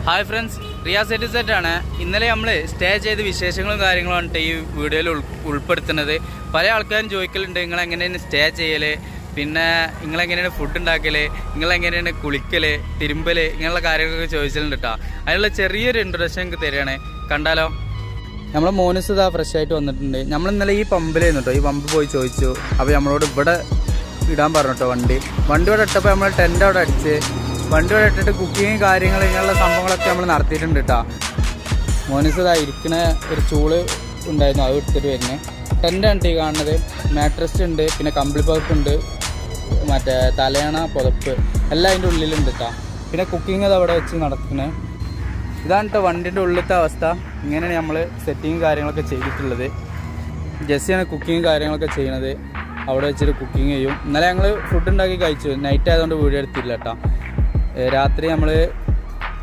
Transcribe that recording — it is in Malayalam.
Hi friends, Riyas A to Z ആണ്. ഇന്നലെ നമ്മൾ സ്റ്റേ ചെയ്ത വിശേഷങ്ങളും കാര്യങ്ങളുമാണ് ഈ വീഡിയോയിൽ ഉൾപ്പെടുത്തുന്നത്. പല ആൾക്കാരും ചോദിക്കലുണ്ട്, നിങ്ങളെങ്ങനെയാണ് സ്റ്റേ ചെയ്യൽ, പിന്നെ നിങ്ങളെങ്ങനെയാണ് ഫുഡ് ഉണ്ടാക്കൽ, നിങ്ങളെങ്ങനെയാണ് കുളിക്കൽ, തിരുമ്പൽ, ഇങ്ങനെയുള്ള കാര്യങ്ങളൊക്കെ ചോദിച്ചിട്ടുണ്ട് കേട്ടോ. അതിനുള്ള ചെറിയൊരു ഇൻട്രൊഡക്ഷൻ എനിക്ക് തരികയാണ്, കണ്ടാലോ? നമ്മളെ മോനസ് ഇതാ ഫ്രഷ് ആയിട്ട് വന്നിട്ടുണ്ട്. നമ്മൾ ഇന്നലെ ഈ പമ്പിലായിരുന്നു കേട്ടോ. ഈ പമ്പ് പോയി ചോദിച്ചു. അപ്പോൾ നമ്മളോട് ഇവിടെ ഇടാൻ പറഞ്ഞു കേട്ടോ. വണ്ടി ഇവിടെ ഇട്ടപ്പോൾ നമ്മൾ ടെൻ്റ് അവിടെ അടിച്ച് വണ്ടി ഇവിടെ ഇട്ടിട്ട് കുക്കിങ് കാര്യങ്ങൾ ഇങ്ങനെയുള്ള സംഭവങ്ങളൊക്കെ നമ്മൾ നടത്തിയിട്ടുണ്ട് കേട്ടോ. മോനസ് ഇതാ ഇരിക്കുന്ന ഒരു ചൂള് ഉണ്ടായിരുന്നു, അത് എടുത്തിട്ട് വരുന്നത്. ടെൻ്റാണ് ഈ കാണുന്നത്. മാട്രസ് ഉണ്ട്, പിന്നെ കമ്പിളി പുതപ്പുണ്ട്, മറ്റേ തലയണ പുതപ്പ് എല്ലാം അതിൻ്റെ ഉള്ളിലുണ്ട് കേട്ടോ. പിന്നെ കുക്കിംഗ് അത് അവിടെ വെച്ച് നടക്കുന്നത്. ഇതാണ് കേട്ടോ വണ്ടിൻ്റെ ഉള്ളിലത്തെ അവസ്ഥ. ഇങ്ങനെയാണ് നമ്മൾ സെറ്റിങ് കാര്യങ്ങളൊക്കെ ചെയ്തിട്ടുള്ളത്. ജെസ്സിയാണ് കുക്കിങ് കാര്യങ്ങളൊക്കെ ചെയ്യുന്നത്. അവിടെ വെച്ചിട്ട് കുക്കിങ് ചെയ്യും. ഇന്നലെ ഞങ്ങൾ ഫുഡ് ഉണ്ടാക്കി കഴിച്ചു. നൈറ്റ് ആയതുകൊണ്ട് വീഡിയോ എടുത്തില്ല കേട്ടോ. രാത്രി നമ്മൾ